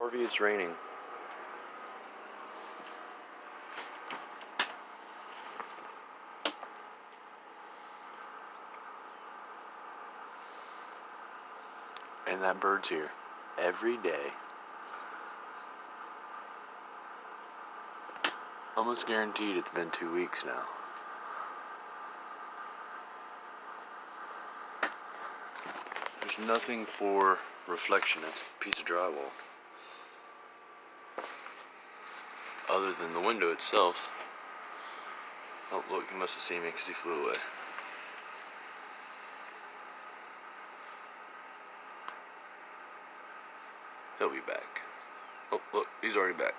Harvey, it's raining. And that bird's here every day. Almost guaranteed it's been 2 weeks now. There's nothing for reflection. It's a piece of drywall. Other than the window itself. Oh, look, he must have seen me because he flew away. He'll be back. Oh, look, he's already back.